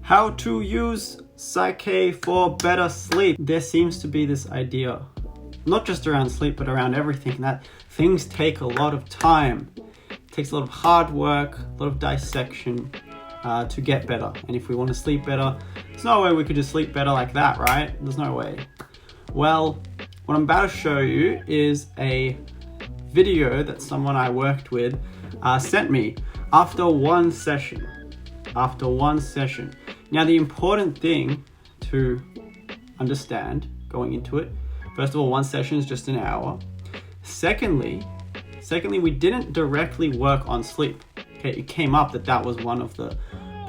How to use Psych-k for better sleep. There seems to be this idea, not just around sleep, but around everything, that things take a lot of time. It takes a lot of hard work, a lot of dissection to get better. And if we want to sleep better, there's no way we could just sleep better like that, right? There's no way. Well, what I'm about to show you is a video that someone I worked with sent me after one session. Now, the important thing to understand going into it, first of all, one session is just an hour. Secondly, we didn't directly work on sleep. Okay, it came up that was one of the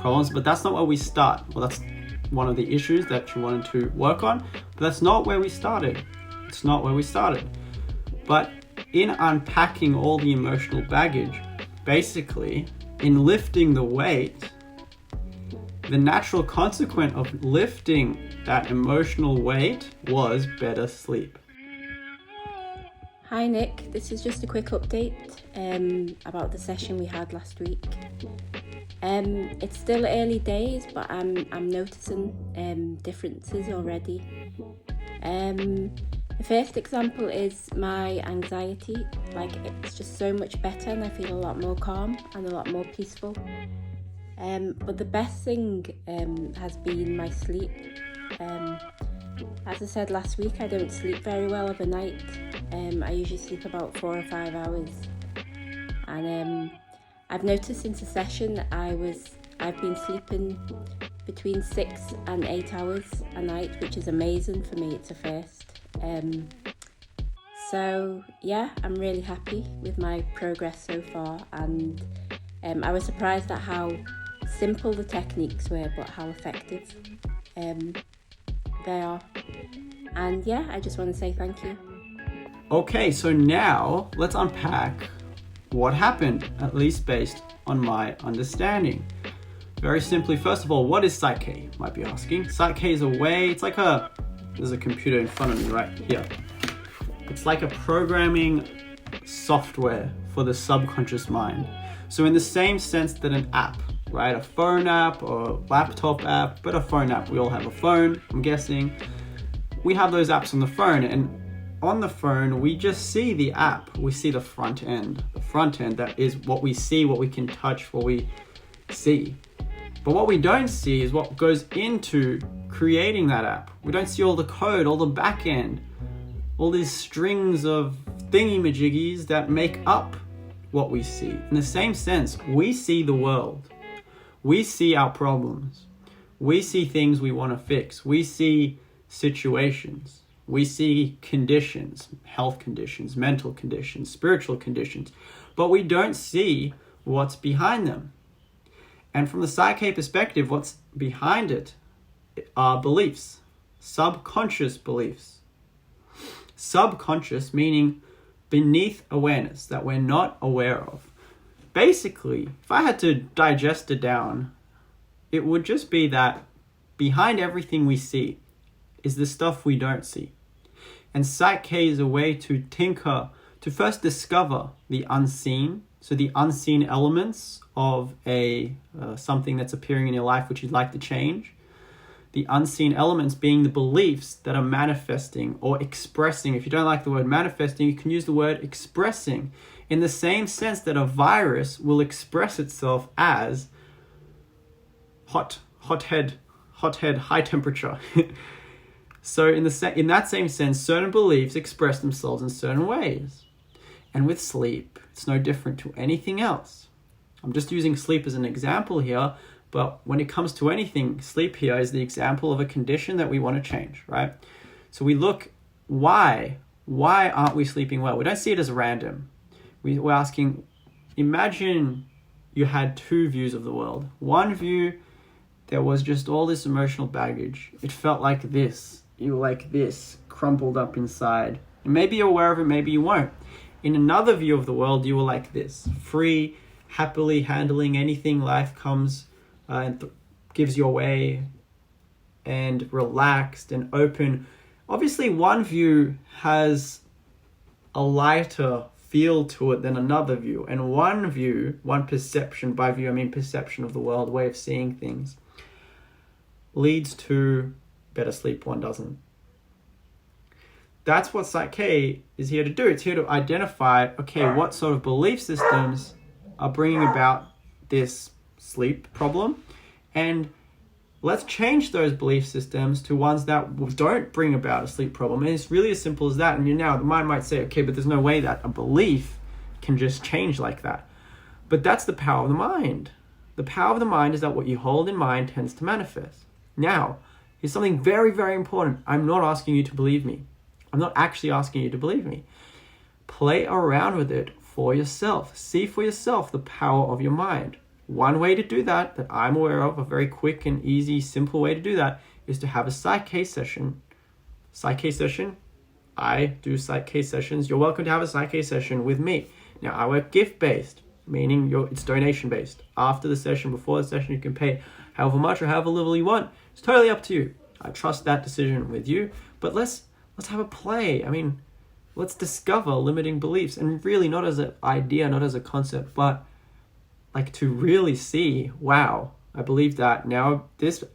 problems, but that's not where we start. Well, that's one of the issues that you wanted to work on, but that's not where we started. It's not where we started. But in unpacking all the emotional baggage, basically, in lifting the weight, the natural consequence of lifting that emotional weight was better sleep. Hi Nick, this is just a quick update about the session we had last week. It's still early days, but I'm noticing differences already. The first example is my anxiety. Like, it's just so much better and I feel a lot more calm and a lot more peaceful. But the best thing has been my sleep. As I said last week, I don't sleep very well overnight. I usually sleep about 4 or 5 hours. And I've noticed since the session I've been sleeping between 6 and 8 hours a night, which is amazing for me. It's a first. So yeah, I'm really happy with my progress so far, and I was surprised at how simple the techniques were, but how effective they are. And yeah, I just want to say thank you. Okay, so now let's unpack what happened, at least based on my understanding. Very simply, first of all, what is Psych-k? Might be asking. Psych-k is a way, it's like there's a computer in front of me right here. It's like a programming software for the subconscious mind. So in the same sense that an app, right? A phone app or a laptop app, but a phone app. We all have a phone, I'm guessing. We have those apps on the phone, and on the phone, we just see the app. We see the front end. The front end, that is what we see, what we can touch, what we see. But what we don't see is what goes into creating that app. We don't see all the code, all the back end, all these strings of thingy-majiggies that make up what we see. In the same sense, we see the world. We see our problems. We see things we want to fix. We see situations. We see conditions, health conditions, mental conditions, spiritual conditions, but we don't see what's behind them. And from the Psych-k perspective, what's behind it are beliefs, subconscious beliefs. Subconscious meaning beneath awareness, that we're not aware of. Basically, if I had to digest it down, it would just be that behind everything we see is the stuff we don't see. And Psych-k is a way to tinker, to first discover the unseen, so the unseen elements of something that's appearing in your life which you'd like to change. The unseen elements being the beliefs that are manifesting or expressing. If you don't like the word manifesting, you can use the word expressing, in the same sense that a virus will express itself as hot head, high temperature. So in that same sense, certain beliefs express themselves in certain ways. And with sleep, it's no different to anything else. I'm just using sleep as an example here, but when it comes to anything, sleep here is the example of a condition that we want to change, right? So we look, why aren't we sleeping well? We don't see it as random. We're asking, imagine you had two views of the world. One view, there was just all this emotional baggage. It felt like this. You were like this, crumpled up inside. And maybe you're aware of it, maybe you won't. In another view of the world, you were like this, free, happily handling anything life comes and gives your way, and relaxed and open. Obviously, one view has a lighter feel to it than another view. And one view, one perception, by view I mean perception of the world, way of seeing things, leads to better sleep, one doesn't. That's what Psych-k is here to do. It's here to identify, okay, what sort of belief systems are bringing about this sleep problem, and let's change those belief systems to ones that don't bring about a sleep problem. And it's really as simple as that. And the mind might say, okay, but there's no way that a belief can just change like that. But that's the power of the mind. The power of the mind is that what you hold in mind tends to manifest. Now, here's something very, very important. I'm not asking you to believe me. I'm not actually asking you to believe me. Play around with it for yourself. See for yourself the power of your mind. One way to do that I'm aware of, a very quick and easy, simple way to do that, is to have a Psych-k session. Psych-k session, I do Psych-k sessions. You're welcome to have a Psych-k session with me. Now, I work gift-based, meaning it's donation-based. After the session, before the session, you can pay however much or however little you want. It's totally up to you. I trust that decision with you. But let's have a play. I mean, let's discover limiting beliefs. And really not as an idea, not as a concept, but like to really see, wow, I believe that. Now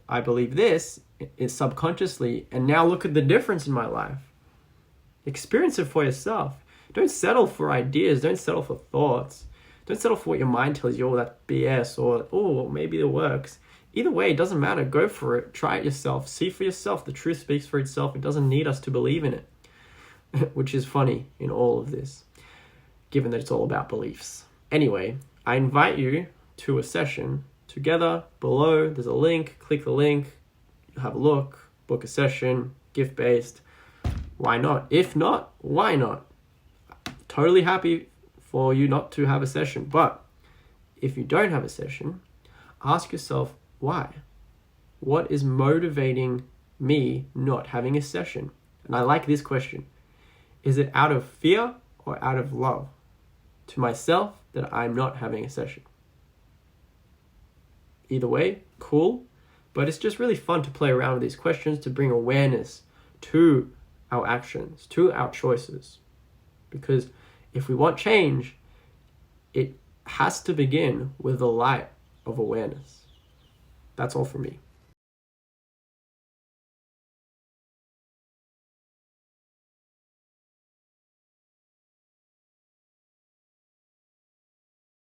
I believe this is subconsciously. And now look at the difference in my life. Experience it for yourself. Don't settle for ideas. Don't settle for thoughts. Don't settle for what your mind tells you, oh, that's BS, or, oh, maybe it works. Either way, it doesn't matter. Go for it. Try it yourself. See for yourself. The truth speaks for itself. It doesn't need us to believe in it, which is funny in all of this, given that it's all about beliefs. Anyway, I invite you to a session together. Below, there's a link. Click the link. Have a look. Book a session. Gift-based. Why not? If not, why not? Totally happy for you not to have a session. But if you don't have a session, ask yourself, why? What is motivating me not having a session? And I like this question. Is it out of fear or out of love to myself that I'm not having a session? Either way, cool. But it's just really fun to play around with these questions, to bring awareness to our actions, to our choices. Because if we want change, it has to begin with the light of awareness. That's all from me.